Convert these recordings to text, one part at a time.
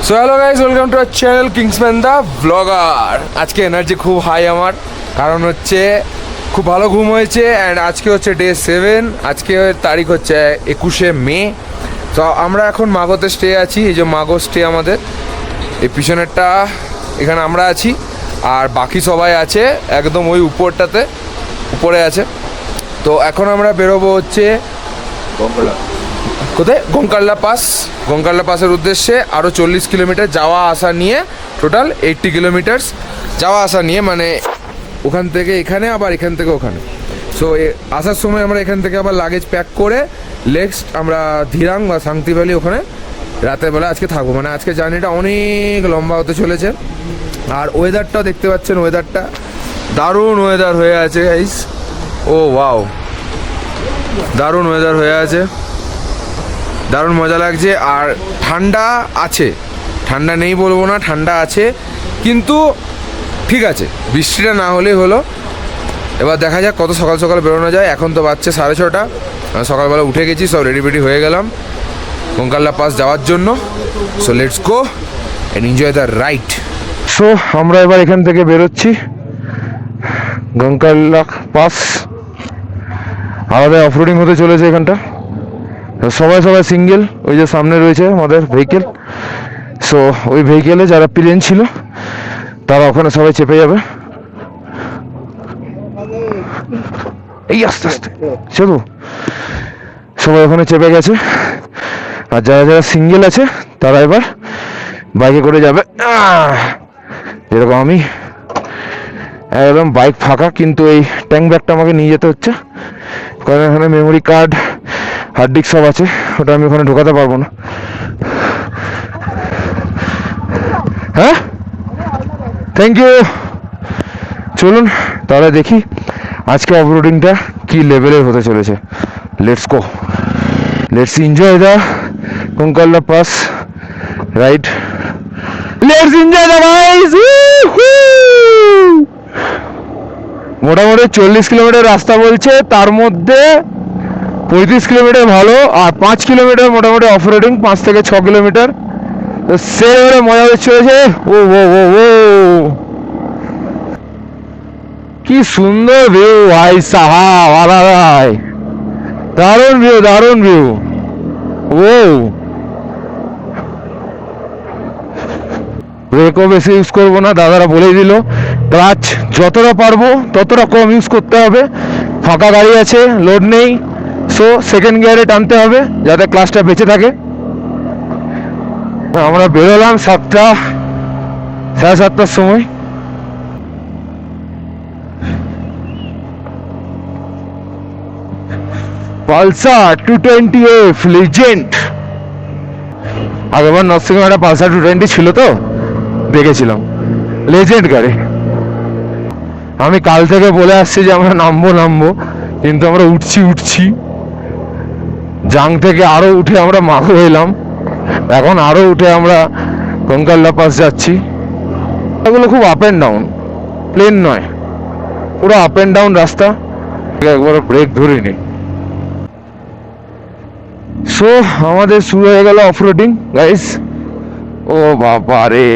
So hello guys, welcome to our channel Kingsman the blogger. আজকে energy খুব high আমার, কারণ হচ্ছে খুব ভালো ঘুম হয়েছে অ্যান্ড আজকে হচ্ছে ডে 7। আজকে তারিখ হচ্ছে 21শে মে। তো আমরা এখন মাগোতে স্টে আছি। এই যে মাগো স্টে আমাদের, এই পিছনেরটা, এখানে আমরা আছি আর বাকি সবাই আছে একদম ওই উপরটাতে, উপরে আছে। তো এখন আমরা বেরোবো হচ্ছে কোথায়, গঙ্কাল্লা পাস। গঙ্কাল্লা পাসের উদ্দেশ্যে আরও 40 কিলোমিটার যাওয়া আসা নিয়ে, টোটাল 80 কিলোমিটার্স যাওয়া আসা নিয়ে, মানে ওখান থেকে এখানে আবার এখান থেকে ওখানে। সো আসার সময় আমরা এখান থেকে আবার লাগেজ প্যাক করে নেক্সট আমরা ধিরাং বা শান্তি ভ্যালি ওখানে রাতের বেলা আজকে থাকবো। মানে আজকে জার্নিটা অনেক লম্বা হতে চলেছে। আর ওয়েদারটাও দেখতে পাচ্ছেন, ওয়েদারটা দারুণ ওয়েদার হয়ে আছে গাইস। ও ওয়াও, দারুণ ওয়েদার হয়ে আছে, দারুণ মজা লাগছে। আর ঠান্ডা আছে, ঠান্ডা নেই বলবো না, ঠান্ডা আছে, কিন্তু ঠিক আছে, বৃষ্টিটা না হলেই হলো। এবার দেখা যাক কত সকাল সকাল বেরোনো যায়। এখন তো বাজছে 6:30। আমি সকালবেলা উঠে গেছি, সব রেডি ফেডি হয়ে গেলাম গঙ্কাল্লা পাস যাওয়ার জন্য। So let's go and enjoy the ride. So আমরা এবার এখান থেকে বেরোচ্ছি গঙ্কাল্লা পাস। আলাদা অফরোডিং হতে চলেছে এখানটা। সবাই সিঙ্গেল, ওই যে সামনে রয়েছে আমাদের ভেহিকেল। সো ওই ভেহিকেলে যারা প্লেন ছিল তারা ওখানে সবাই চেপে যাবে। এই আস্তে আস্তে চলো, সবাই ওখানে চেপে গেছে। আর যারা যারা সিঙ্গেল আছে তারা এবার বাইকে করে যাবে। যেরকম আমি একদম বাইক ফাঁকা, কিন্তু এই ট্যাঙ্ক ব্যাগটা আমাকে নিয়ে যেতে হচ্ছে, কারণ এখানে মেমোরি কার্ড, হার্ড ডিস্ক সব আছে, ওটা আমি ওখানে ঢোকাতে পারবো না। হ্যাঁ, থ্যাংক ইউ। চলুন তাহলে দেখি আজকে অফরোডিংটা কি লেভেলের হতে চলেছে। Let's go, let's enjoy the গঙ্কাল্লা pass ride. Let's enjoy the guys. মোটামুটি 40 কিলোমিটার রাস্তা বলছে, তার মধ্যে 35 কিলোমিটার ভালো আর 5 কিলোমিটার মোটামুটি অফরোডিং, 5 থেকে 6 কিলোমিটার। তো সেভাবে মজা হচ্ছে। ও ও ও ও কি সুন্দর ভিউ ভাই সাহাব, আলাদাই দারুণ ভিউ, দারুণ ভিউ। ও ব্রেকও বেশি ইউজ করবো না, দাদারা বলেই দিল। ক্লাচ যতটা পারবো ততটা কম ইউজ করতে হবে। ফাঁকা গাড়ি আছে, লোড নেই, সো সেকেন্ড গিয়ারে টানতে হবে যাতে ক্লাচটা বেঁচে থাকে। আমরা বেরোলাম 7:30 সময়। Pulsar 220F legend. আগেবার নরসিংহ একটা পালসার 220 ছিল, তো দেখেছিলাম, লেজেন্ড গাড়ি। আমি কাল থেকে বলে আসছি যে আমরা নামবো, কিন্তু আমরা উঠছি। জাং থেকে আরো উঠে আমরা মাগো এলাম, এখন আরো উঠে আমরা গঙ্কাল্লা পাস যাচ্ছি। এগুলো খুব আপ অ্যান্ড ডাউন, প্লেন নয়, পুরো আপ অ্যান্ড ডাউন রাস্তা, একবার ব্রেক ধরিনি। সো আমাদের শুরু হয়ে গেল অফরোডিং গাইস। ও বাবা রে,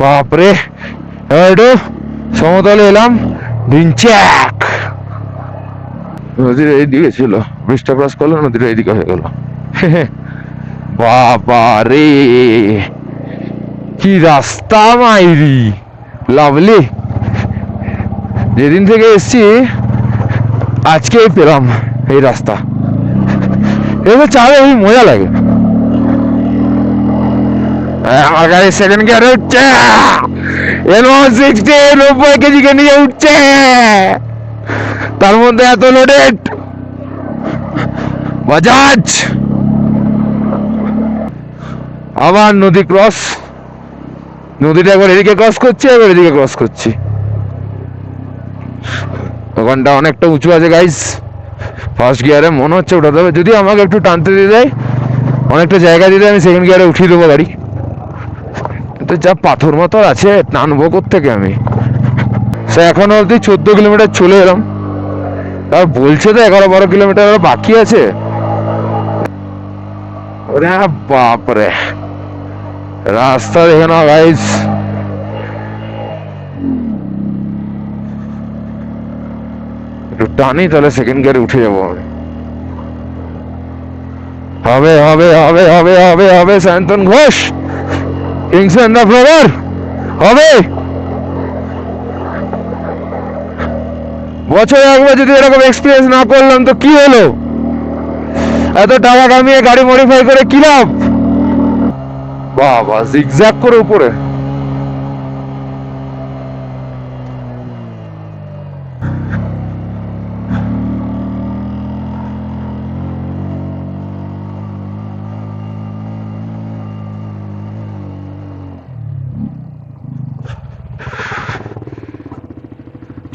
বাপরে। একটু সমতলে এলাম, ঢিনচ্যাক। নদীর এইদিকে ছিল, ব্রিজটা ক্রস করলো, নদীর এইদিকে হয়ে গেল। বাবা রে, কি রাস্তা মাইরি, লাভলি। যেদিন থেকে এসছি আজকেই পেলাম এই রাস্তা। এগুলো চালে এই মজা লাগে। আমার গাড়ি সেকেন্ড গিয়ারে উঠছে, 90 কেজিকে নিয়ে উঠছে, তার মধ্যে এত লোডেড বাজাজ। আবার নদী ক্রস, নদীটা একবার এদিকে ক্রস করছে, একবার এদিকে ক্রস করছি। ওখানটা অনেকটা উঁচু আছে গাইস, ফার্স্ট গিয়ারে মনে হচ্ছে উঠাতে হবে। যদি আমাকে একটু টানতে দিয়ে দেয়, অনেকটা জায়গা দিয়ে দেয়, আমি সেকেন্ড গিয়ারে উঠিয়ে দেবো গাড়ি। তো যা পাথর মাথর আছে, টানবো কোত্থেকে আমি। সে এখনো অবধি 14 কিলোমিটার চলে এলাম। আর বলছে তো 11-12 কিলোমিটার আরো বাকি আছে। ওরে বাপরে, রাস্তা দেখে না গাইস, একটু টানি তাহলে সেকেন্ড গিয়ারে উঠে যাবো আমি। হবে হবে হবে হবে হবে হবে সায়ন্তন ঘোষ, কিংসন দা ব্রাদার, হবে। বছরে একবার যদি এরকম এক্সপিরিয়েন্স না করলাম তো কি হলো, এত টাকা কামিয়ে গাড়ি মডিফাই করে কি লাভ। বাবা জিগজ্যাগ করে উপরে,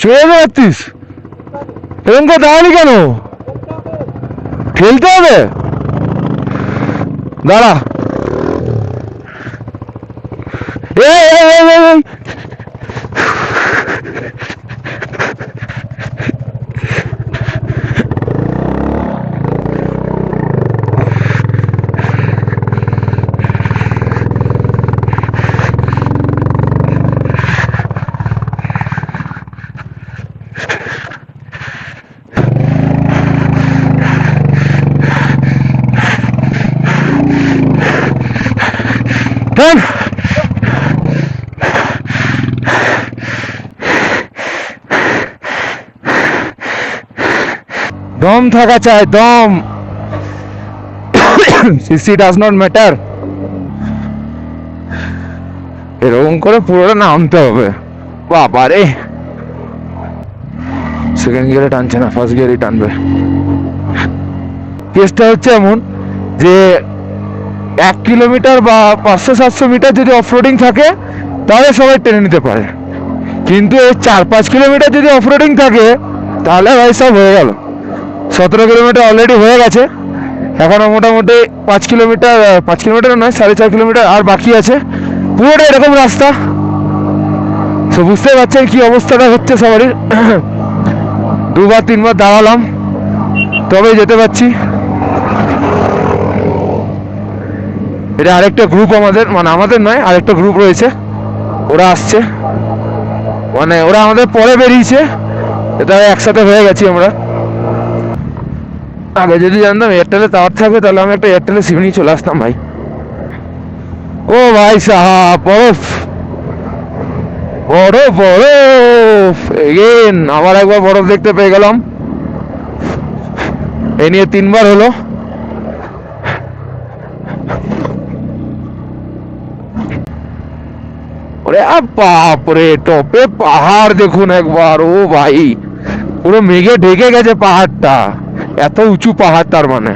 চলে যাচ্ছিস এরকম করে দাঁড়ালি কেন? খেলতে হবে, দাঁড়া। এই দম থাকা চাই, দম। CC does not matter. এরকম করে পুরোটা নামতে হবে। বাবা রে, সেকেন্ড গিয়ারে টানছে না, ফার্স্ট গিয়ারই টানবে। কেসটা হচ্ছে এমন যে 1 কিলোমিটার বা 500-700 মিটার যদি অফরোডিং থাকে তাহলে সবাই টেনে নিতে পারে, কিন্তু এই 4-5 কিলোমিটার যদি অফরোডিং থাকে তাহলে ভাই সব হয়ে গেল। 17 কিলোমিটার অলরেডি হয়ে গেছে, এখনো মোটামুটি 5 কিলোমিটার, 5 কিলোমিটার নয় 4.5 কিলোমিটার আর বাকি আছে। পুরোটা এরকম রাস্তা, তো বুঝতে পারছেন কি অবস্থাটা হচ্ছে সবারই। 2-3 বার দাঁড়ালাম তবেই যেতে পারছি। এটা আরেকটা গ্রুপ আমাদের, মানে আমাদের নয়, আরেকটা গ্রুপ রয়েছে, ওরা আসছে, মানে ওরা আমাদের পরে বেরিয়েছে, এটা একসাথে হয়ে গেছি আমরা। আগে যদি জানতাম এয়ারটেলে টাওয়ার থাকবে তাহলে আমি একটা এয়ারটেলে সিম নিয়ে চলে আসতাম ভাই। ও ভাই সাহাব, বরফ বরফ বরফ, এগেন আবার একবার বরফ দেখতে পেয়ে গেলাম। এ নিয়ে 3 বার হলো। ওরে বাপরে, টপে পাহাড় দেখুন একবার, ও ভাই পুরো মেঘে ঢেকে গেছে পাহাড়টা, এত উঁচু পাহাড় তার মানে।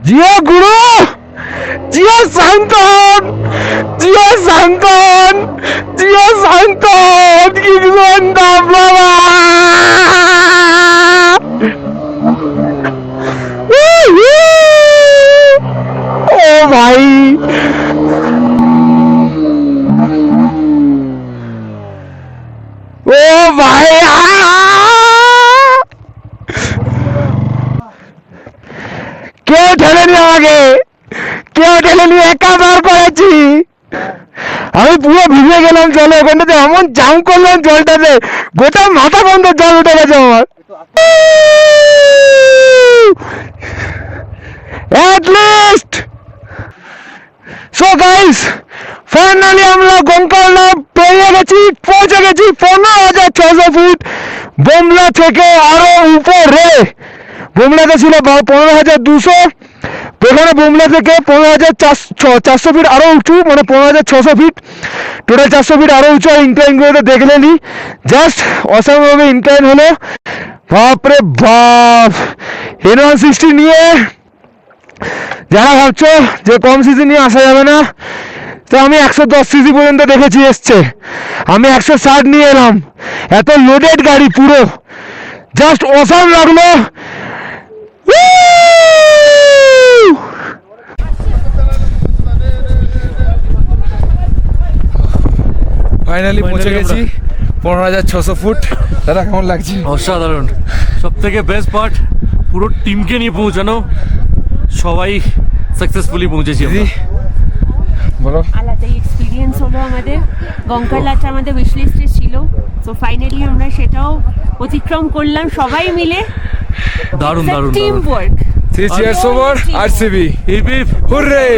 জিও গুরু, জিও সান্তন, জিও সান্তন, জিও সান্তন, কি গন্ধা বাবা। ও ভাই, ও ভাই, কেউ ঠেলেনি আমাকে, কেউ ঠেলেনি, একা বার করেছি আমি। পুরো ভিজে গেলাম জলে, ওখানটাতে এমন জাম করলাম জলটাতে, গোটা মাথা বন্ধ জল উঠে গেছে আমার। At least so guys, finally আমরা গোঙ্কালনা পেরিয়ে গেছি, পৌঁছে গেছি 15,600 ফুট বোমলা থেকে আরো উপরে। বুমলাতে ছিল 15,200, এখানে বুমলা থেকে 15,400 ফিট আরও উঁচু, মানে 15,600 ফিট, টোটাল 400 ফিট আরও উঁচু। আর ইনক্লাইনগুলোতে দেখলে নি জাস্ট অসামভাবে ইনক্লাইন হলো, বাপরে বাপ। N160 নিয়ে যারা ভাবছো যে কম সিসি নিয়ে আসা যাবে না, তো আমি 110 সিসি পর্যন্ত দেখেছি এসছে, আমি 160 নিয়ে এলাম। এত লোডেড গাড়ি পুরো, জাস্ট অসাম লাগলো। ফাইনালি পৌঁছে গেছি 15,600 ফুট। দাদা কেমন লাগছে? অসাধারণ, সব থেকে বেস্ট পার্ট পুরো টিমকে নিয়ে পৌঁছানো, সবাই সাকসেসফুলি পৌঁছেছি আমরা। বলো। আলাদাই এক্সপিরিয়েন্স হলো আমাদের। গঙ্কারলাটা আমাদের উইশ লিস্টে ছিল, তো ফাইনালি আমরা সেটাও অতিক্রম করলাম সবাই মিলে। দারুণ দারুণ টিম দারুণ। Work. Three cheers for RCB. Hip hip Hooray!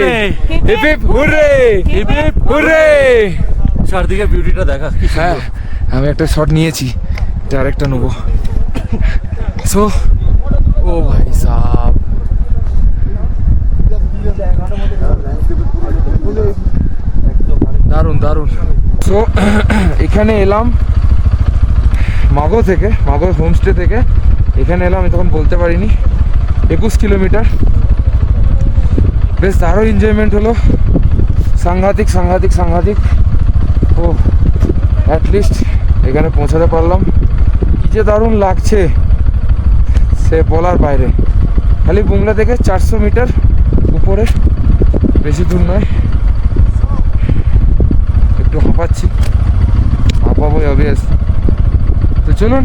Hip hip hooray! Hip hip. Hooray! চারদিকে বিউটিটা দেখা কি হ্যাঁ, সুন্দর। আমি একটা শট নিয়েছি, এটা আরেকটা নেবো। সো ও ভাই সাব, দারুণ দারুণ। সো এখানে এলাম মাগো থেকে, মাগো হোমস্টে থেকে এখানে এলাম, আমি তখন বলতে পারিনি। 21 কিলোমিটার, বেশ দারুণ এনজয়মেন্ট হলো, সাংঘাতিক সাংঘাতিক সাংঘাতিক। ও অ্যাটলিস্ট এখানে পৌঁছাতে পারলাম, কী যে দারুণ লাগছে সে বলার বাইরে। খালি বুমলা থেকে 400 মিটার উপরে, বেশি দূর নয়। একটু হাঁপাচ্ছি, হাঁপাবোই অবভিয়াস। তো চলুন,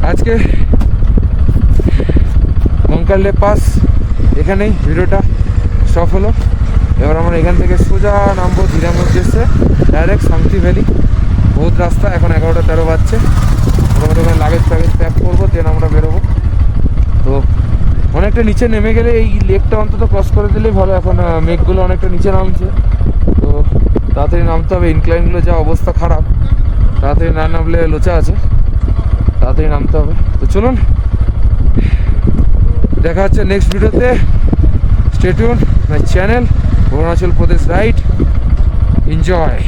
আজকে গঙ্কারলে পাস এখানেই ভিডিওটা স্টপ হলো। এবার আমরা এখান থেকে সোজা নামবো ধীরার উদ্দেশ্যে, ডাইরেক্ট শান্তি ভ্যালি। বহুত রাস্তা, এখন 11:13 বাজছে। মোটামুটি ওখানে লাগেজ ফ্যাগেজ প্যাক করবো, দেন আমরা বেরোবো। তো অনেকটা নিচে নেমে গেলে এই লেকটা অন্তত ক্রস করে দিলেই ভালো। এখন মেঘগুলো অনেকটা নিচে নামছে, তো তাড়াতাড়ি নামতে হবে। ইনক্লাইনগুলো যা অবস্থা খারাপ, তাড়াতাড়ি না নামলে লোচা আছে, তাড়াতাড়ি নামতে হবে। তো চলুন, দেখা হচ্ছে নেক্সট ভিডিওতে। Stay tune my channel Arunachal Pradesh ride. Enjoy.